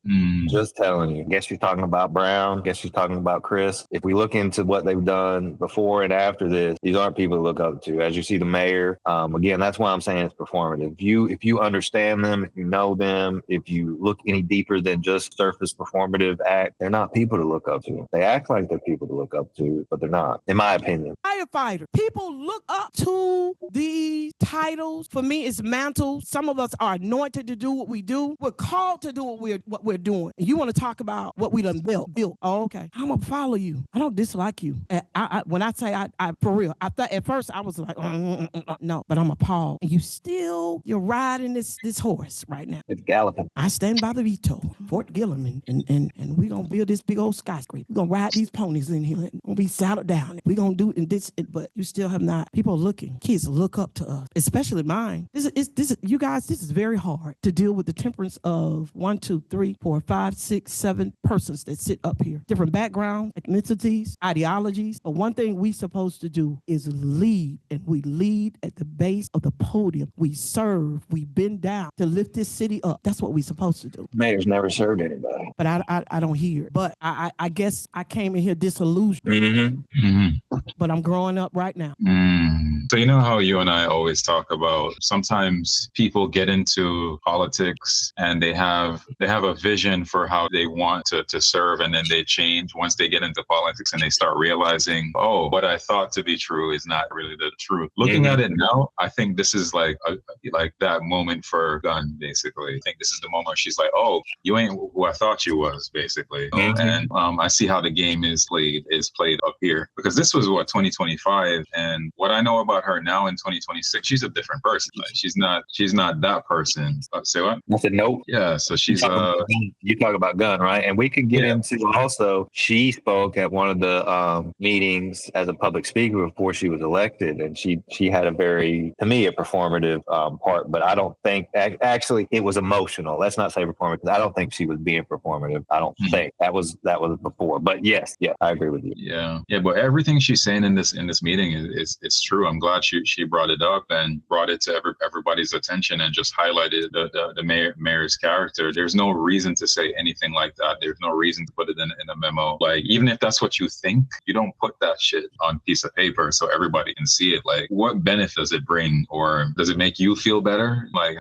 Just telling you. Guess she's talking about Brown. Guess she's talking about Chris. If we look into what they've done before and after this, these aren't people to look up to. As you see the mayor, again, that's why I'm saying it's performative. If you understand them, if you know them, if you look any deeper than just surface performative act, they're not people to look up to. They act like they're people to look up to, but they're not, in my opinion. Firefighter. People look up to these titles. For me, it's mantles. Some of us are anointed to do what we do. We're called to do what we're doing. And you want to talk about what we done built. Oh, okay. I'm gonna follow you. I don't dislike you. When I say I for real, I thought at first I was like, no, but I'm appalled. And you're riding this horse right now. It's galloping. I stand by the veto, Fort Gillum, and we're gonna build this big old skyscraper. We're gonna ride these ponies in here. We're gonna be saddled down. We're gonna do this, but you still have not. People are looking. Kids look up to us, especially mine. This is you guys. This is very hard to deal with the temperance of 1, 2, 3, 4, 5, 6, 7 persons that sit up here, different backgrounds, ethnicities, ideologies. But one thing we supposed to do is lead, and we lead at the base of the podium. We serve. We bend down to lift this city up. That's what we supposed to do. Mayor's never served anybody. But I don't hear it. But I guess I came in here disillusioned. But I'm growing up right now. So you know how you and I always talk about sometimes people get into politics and they have a vision for how they want to serve, and then they change once they get into politics and they start realizing, oh, what I thought to be true is not really the truth. Looking at it now, I think this is like that moment for Gunn, basically. I think this is the moment she's like, oh, you ain't who I thought you was, basically. And I see how the game is played up here, because this was 2025, and what I know about her now in 2026, she's a different person. Like, she's not that person. Say what? I said nope. Yeah, so she's you talk about Gunn, right? And we could get into also, she spoke at one of the meetings as a public speaker before she was elected, and she had a very, to me, a performative part, but I don't think, actually it was emotional. Let's not say performative. I don't think she was being performative. I don't think that was before, but yes, I agree with you. Yeah, but everything she's saying in this meeting is it's true. I'm glad she brought it up and brought it to everybody's attention and just highlighted the mayor's character. There's no reason to say anything like that. There's no reason to put it in a memo. Like, even if that's what you think, you don't put that shit on a piece of paper so everybody can see it. Like, what benefit does it bring, or does it make you feel better? Like,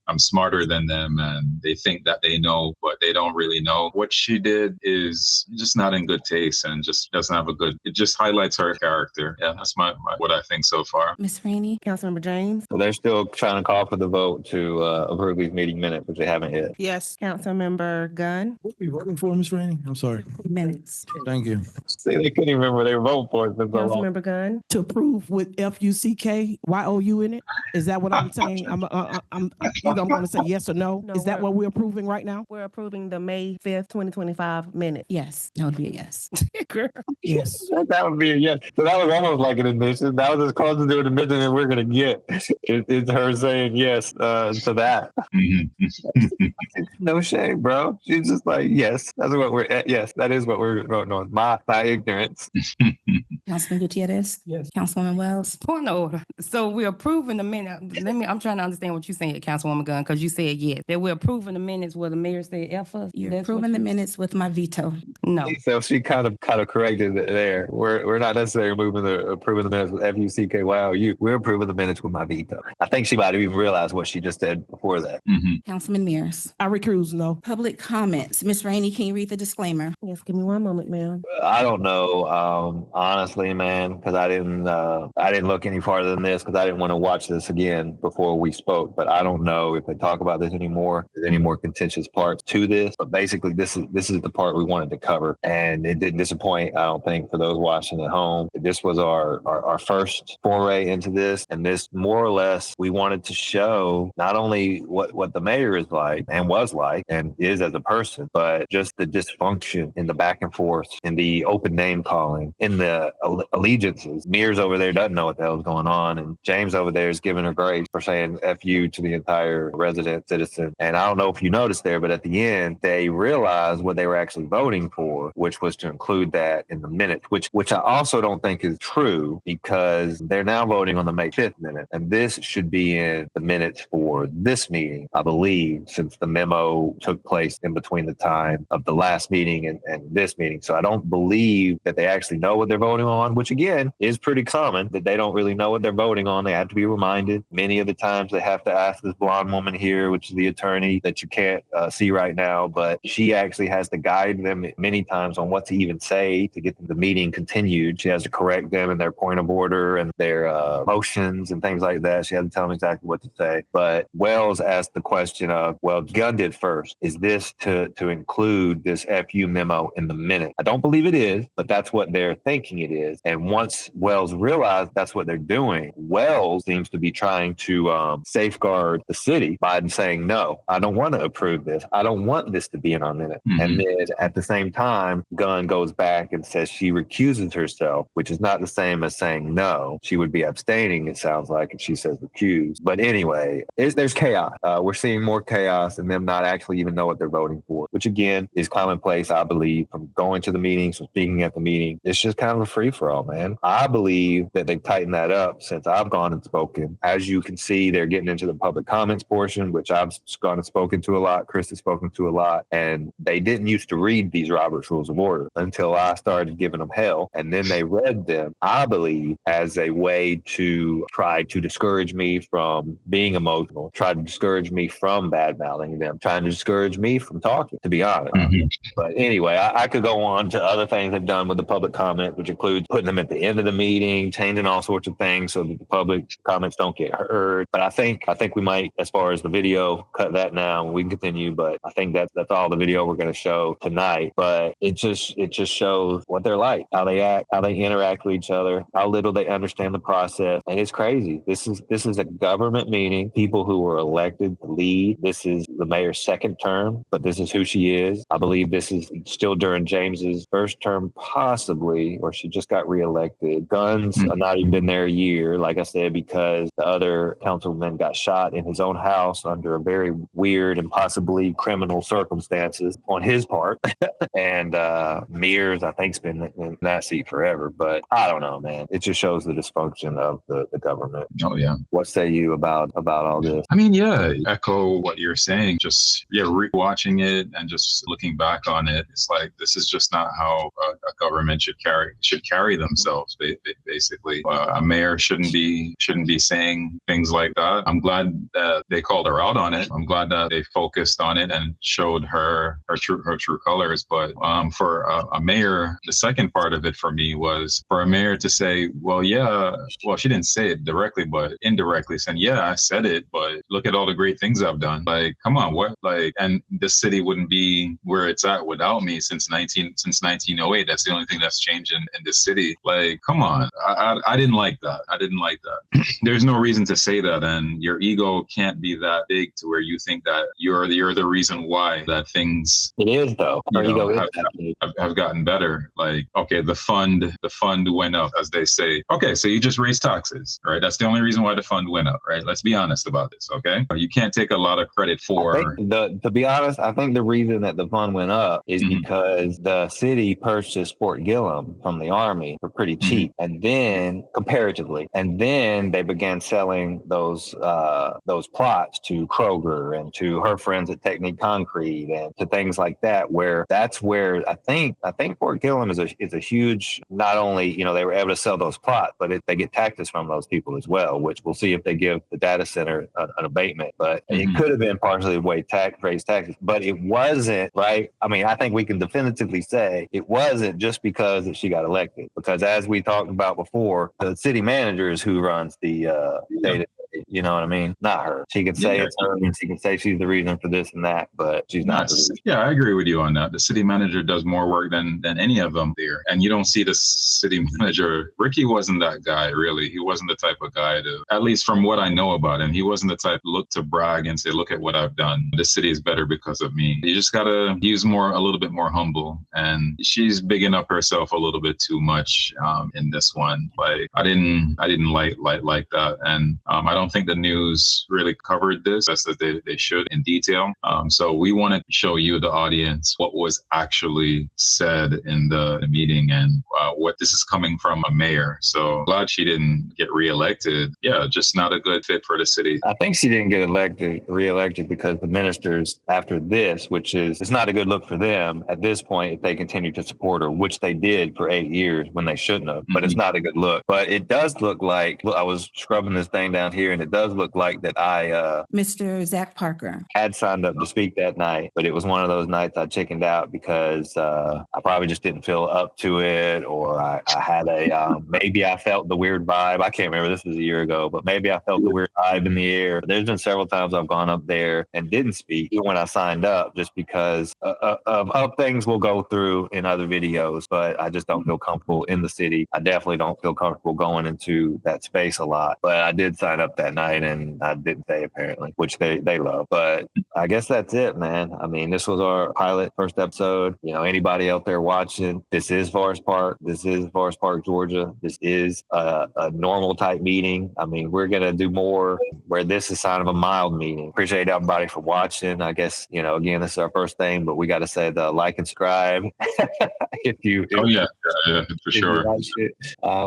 I'm smarter than them and they think that they know, but they don't really know. What she did is just not in good taste and just doesn't have it just highlights her character. Yeah, that's my what I think so far. Ms. Rainey? Councilmember James? So they're still trying to call for the vote to approve these meeting minutes, which they haven't yet. Yes. Councilmember Gunn? What are we voting for, Ms. Rainey? I'm sorry. Minutes. Thank you. See, they couldn't even remember what they were voting for. It's been so long. Councilmember Gunn? To approve with FUCKYOU in it? Is that what I'm saying? I'm going to say yes or no. No, Is that what we're approving right now? We're approving the May 5th, 2025 minutes. Yes, that would be a yes. Girl. Yes. That would be a yes. So that was almost like an admission. That was as close to doing an admission that we're going to get. It's her saying yes to that. No shame, bro. She's just like, yes, that's what we're at. Yes, that is what we're voting on. My ignorance. Councilman Gutierrez? Yes. Councilwoman Wells? Point of order. So we're approving the minute. I'm trying to understand what you're saying, Councilwoman Gunn, because you said yes. That we're approving the minutes where the mayor said F us. You're approving the minutes with my veto. No. So she kind of corrected it there. We're not necessarily approving the minutes with FUCKYOU. We're approving the minutes with my veto. I think she might have even realized what she just said before that. Councilman Mears? I recuse no. Public comments. Ms. Rainey, can you read the disclaimer? Yes, give me one moment, ma'am. I don't know, honestly, man, because I didn't look any farther than this because I didn't want to watch this again before we spoke. But I don't know if they talk about this anymore. There's any more contentious parts to this? But basically, this is the part we wanted to cover, and it didn't disappoint. I don't think for those watching at home. This was our first foray into this, and this more or less we wanted to show not only what the mayor is like and was like and is as a person, but just the dysfunction in the back and forth, in the open name calling, in the allegiances. Mears over there doesn't know what the hell's going on, and James over there is giving her grace for saying F you to the entire resident citizen. And I don't know if you noticed there, but at the end, they realized what they were actually voting for, which was to include that in the minutes, which I also don't think is true because they're now voting on the May 5th minute. And this should be in the minutes for this meeting, I believe, since the memo took place in between the time of the last meeting and this meeting. So I don't believe that they actually know what they're voting on, which again is pretty common, that they don't really know what they're voting on. They have to be reminded. Many of the times they have to ask this blonde woman here, which is the attorney that you can't see right now, but she actually has to guide them many times on what to even say to get the meeting continued. She has to correct them in their point of order and their motions and things like that. She has to tell them exactly what to say. But Wells asked the question of, well, Gunn did first. Is this to include this FU memo in the minute? I don't believe it is, but that's what they're thinking it is. And once Wells realized that's what they're doing, Wells seems to be trying to safeguard the city by saying, no, I don't want to approve this. I don't want this to be in our minute. And then at the same time, Gunn goes back and says she recuses herself, which is not the same as saying no. She would be abstaining, it sounds like, if she says recuse. But anyway, there's chaos. We're seeing more chaos and them not actually even know what they're voting for, which again is commonplace, I believe, from going to the meetings, from speaking at the meeting. It's just kind of a free for all, man. I believe that they've tightened that up since I've gone and spoken. As you can see, they're getting into the public comments portion, which I've gone and spoken to a lot. Chris has spoken to a lot. And they didn't used to read these Robert's Rules of Order until I started giving them hell. And then they read them, I believe, as a way to try to discourage me from being emotional, try to discourage me from bad-mouthing them, trying to discourage me from talking, to be honest. But anyway, I could go on to other things they've done with the public comment, which includes putting them at the end of the meeting, changing all sorts of things so that the public comments don't get heard. But I think we might, as far as the video, cut that now and we can continue. But I think that's all the video we're going to show tonight. But it just shows what they're like, how they act, how they interact with each other, how little they understand the process. And it's crazy. This is a government meeting, people who were elected to lead. This is the mayor's second term, but this is who she is. I believe this is still during James's first term, possibly, or she just got reelected. Gunn's not even been there a year, like I said, because the other councilman got shot in his own house under a very weird and possibly criminal circumstances on his part. And Mears, I think, has been in that seat forever. But I don't know, man. It just shows the dysfunction of the government. Oh, yeah. What say you about all this? I mean, yeah, echo what you're saying. Just, rewatching it and just looking back on it, it's like, this is just not how a government should carry themselves, basically. A mayor shouldn't be saying things like that. I'm glad that they called her out on it. I'm glad that they focused on it and showed her true colors. But for a mayor, the second part of it for me was for a mayor to say, she didn't say it directly, but indirectly saying, yeah, I said it, but look at all the great things I've done. Like, come on, what? Like, and the city wouldn't be where it's at without me since 1908. That's the only thing that's changed in this city. Like, come on. I didn't like that. There's no reason to say that, and your ego can't be that big to where you think that you're the reason why that things. It is though. Have gotten better. Like, okay, the fund went up, as they say. Okay, so you just raised taxes, right? That's the only reason why the fund went up, right? Let's be honest about this, okay? You can't take a lot of credit for. To be honest, I think the reason that the fund went up is because the city purchased Fort Gillem from the Army for pretty cheap, and then comparatively, and then they began selling those plots to Kroger and to her friends at Technique Concrete and to things like that. That's where I think Fort Gillem is a huge. Not only they were able to sell those plots, but they get taxes from those people as well, which we'll see if they give the data center an abatement. But it could have been partially the way raised taxes, but it wasn't, right? I mean, I think we can definitively say it wasn't just because she got elected, because as we talked about before, the city manager is who runs the data. You know what I mean? Not her. She can say it's her and she can say she's the reason for this and that, but she's not. Yeah, I agree with you on that. The city manager does more work than any of them there. And you don't see the city manager. Ricky wasn't that guy, really. He wasn't the type of guy to, at least from what I know about him, he wasn't the type to look to brag and say, look at what I've done. The city is better because of me. You just gotta use a little bit more humble. And she's bigging up herself a little bit too much in this one. Like, I didn't like that. And I don't think the news really covered this as they should in detail. So we want to show you, the audience, what was actually said in the meeting and what this is coming from a mayor. So glad she didn't get reelected. Yeah, just not a good fit for the city. I think she didn't get reelected because the ministers after this, which is, it's not a good look for them at this point if they continue to support her, which they did for 8 years when they shouldn't have, but it's not a good look. But it does look like, I was scrubbing this thing down here and it does look like that Mr. Zach Parker had signed up to speak that night, but it was one of those nights I chickened out because I probably just didn't feel up to it, or I had maybe I felt the weird vibe. I can't remember, this was a year ago, but maybe I felt the weird vibe in the air. There's been several times I've gone up there and didn't speak even when I signed up, just because of things we'll go through in other videos, but I just don't feel comfortable in the city. I definitely don't feel comfortable going into that space a lot, but I did sign up that night and I didn't say, apparently, which they love. But I guess that's it, man. I mean, this was our pilot first episode. You know, anybody out there watching, this is Forest Park. This is Forest Park, Georgia. This is a normal type meeting. I mean, we're going to do more where this is kind of a mild meeting. Appreciate everybody for watching. I guess, you know, again, this is our first thing, but we got to say the like and subscribe. if you For sure.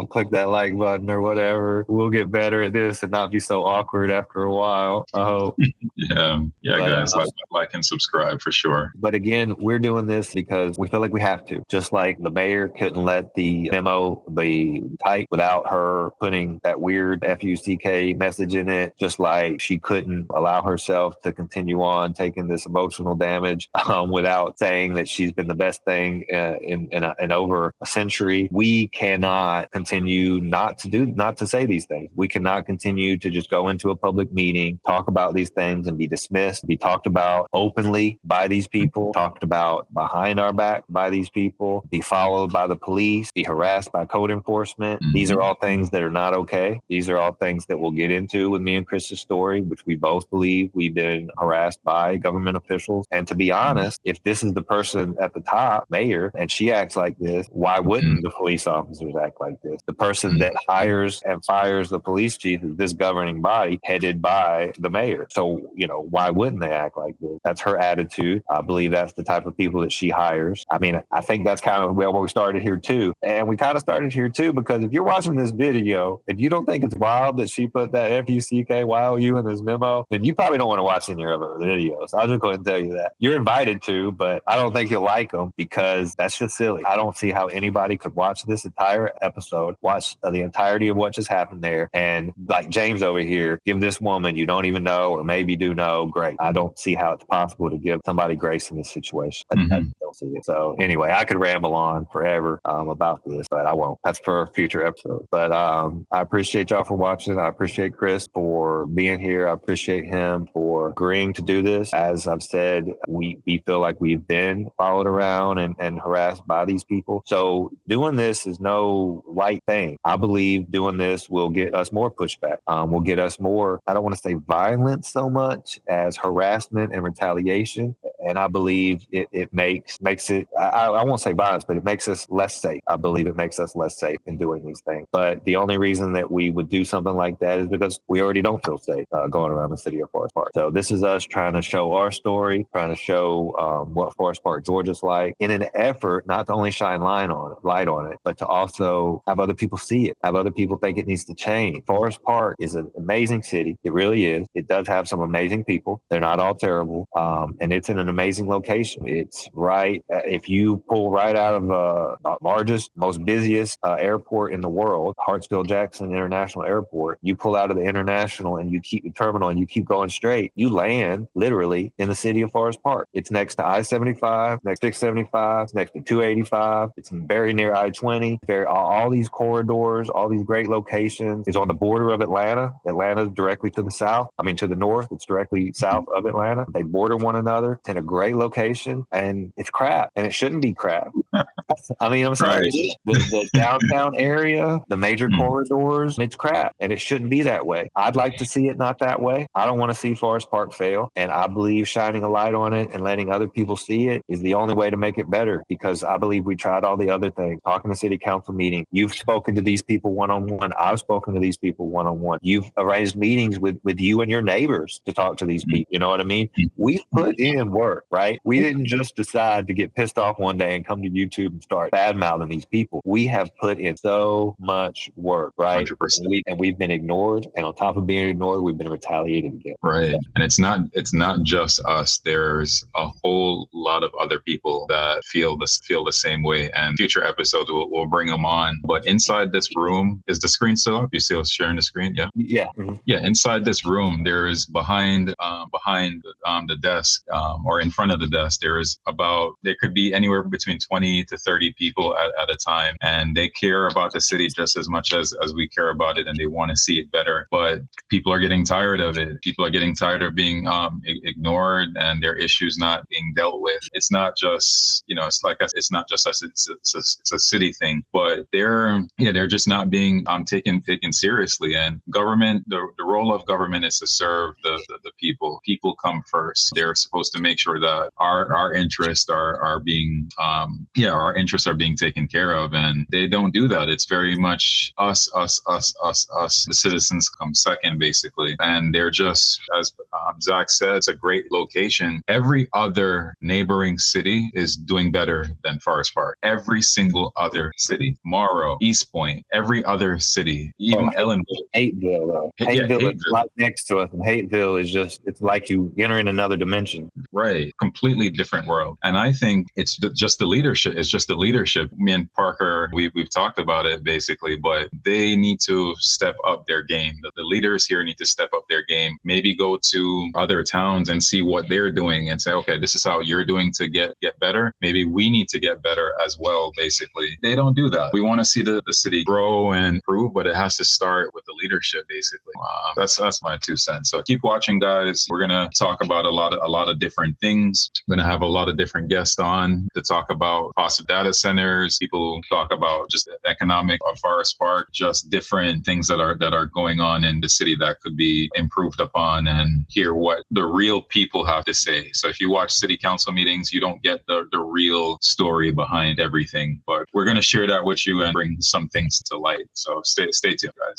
Click that like button or whatever. We'll get better at this and not be so awkward after a while. I hope. Yeah, guys, like and subscribe for sure. But again, we're doing this because we feel like we have to. Just like the mayor couldn't let the memo be typed without her putting that weird FUCK message in it, just like she couldn't allow herself to continue on taking this emotional damage without saying that she's been the best thing in over a century. We cannot continue not to say these things. We cannot continue to just go into a public meeting, talk about these things and be dismissed, be talked about openly by these people, talked about behind our back by these people, be followed by the police, be harassed by code enforcement. Mm-hmm. These are all things that are not okay. These are all things that we'll get into with me and Chris's story, which we both believe we've been harassed by government officials. And to be honest, if this is the person at the top, mayor, and she acts like this, why wouldn't the police officers act like this? The person that hires and fires the police chief is this governing body headed by the mayor. So, you know, why wouldn't they act like this? That's her attitude. I believe that's the type of people that she hires. I mean, I think that's kind of where we started here too. And we kind of started here too, because if you're watching this video and you don't think it's wild that she put that FUCKYOU in this memo, then you probably don't want to watch any of her videos. I'll just go ahead and tell you that. You're invited to, but I don't think you'll like them because that's just silly. I don't see how anybody could watch this entire episode, watch the entirety of what just happened there, and like James over here, give this woman you don't even know or maybe do know grace. I don't see how it's possible to give somebody grace in this situation. I don't see it. So anyway, I could ramble on forever about this, but I won't. That's for a future episode. But I appreciate y'all for watching. I appreciate Chris for being here. I appreciate him for agreeing to do this. As I've said, we feel like we've been followed around and harassed by these people. So doing this is no light thing. I believe doing this will get us more pushback. Will get us more, I don't want to say violence so much as harassment and retaliation. And I believe it makes it, I won't say violence, but it makes us less safe. I believe it makes us less safe in doing these things. But the only reason that we would do something like that is because we already don't feel safe going around the city of Forest Park. So this is us trying to show our story, trying to show what Forest Park, Georgia's like, in an effort not to only shine light on it, but to also have other people see it, have other people think it needs to change. Forest Park is an amazing city. It really is. It does have some amazing people. They're not all terrible. And it's in an amazing location. It's right, if you pull right out of the largest, most busiest airport in the world, Hartsfield-Jackson International Airport, you pull out of the international and you keep the terminal and you keep going straight, you land literally in the city of Forest Park. It's next to I-75, next to 675, it's next to 285. It's very near I-20. All these corridors, all these great locations. It's on the border of Atlanta. Atlanta's directly to the south. I mean, to the north. It's directly south of Atlanta. They border one another. It's in a great location, and it's crap, and it shouldn't be crap. I mean, I'm sorry. The downtown area, the major corridors, it's crap, and it shouldn't be that way. I'd like to see it not that way. I don't want to see Forest Park fail, and I believe shining a light on it and letting other people see it is the only way to make it better, because I believe we tried all the other things. Talking to city council meeting, you've spoken to these people one-on-one. I've spoken to these people one-on-one. You've arranged meetings with you and your neighbors to talk to these people. You know what I mean? We've put in work, right? We didn't just decide to get pissed off one day and come to YouTube and start bad-mouthing these people. We have put in so much work, right? 100%. And we've been ignored. And on top of being ignored, we've been retaliated against. Right. And it's not just us. There's a whole lot of other people that feel the same way. And future episodes we'll bring them on. But inside this room, is the screen still up? You still sharing the screen? Yeah. Yeah. Yeah. Inside this room, there is behind the desk or or in front of the desk, there could be anywhere between 20 to 30 people at a time. And they care about the city just as much as we care about it, and they want to see it better. But people are getting tired of it. People are getting tired of being ignored and their issues not being dealt with. It's not just, it's not just us. It's a city thing, but they're just not being taken seriously. And government, the role of government is to serve the people. People come first. They're supposed to make sure that our interests are being our interests are being taken care of, and they don't do that. It's very much us. The citizens come second, basically, and they're just, as Zach said, it's a great location. Every other neighboring city is doing better than Forest Park. Every single other city, Morrow, East Point, every other city, even Ellenville. Hateville, though. Hateville is right next to us, and Hateville is it's like you enter in another dimension. Right, completely different world. And I think it's just the leadership. It's just the leadership. Me and Parker, we've talked about it basically, but they need to step up their game. The leaders here need to step up their game. Maybe go to other towns and see what they're doing and say, okay, this is how you're doing to get better. Maybe we need to get better as well, basically. They don't do that. We want to see the city grow and improve, but it has to start with the leadership, basically. That's my 2 cents. So keep watching, guys. We're going to talk about a lot of different things. We're going to have a lot of different guests on to talk about possible data centers. People talk about just the economic of Forest Park, just different things that are going on in the city that could be improved upon, and hear what the real people have to say. So if you watch city council meetings, you don't get the real story behind everything, but we're going to share that with you and bring some things to light. So stay tuned, guys.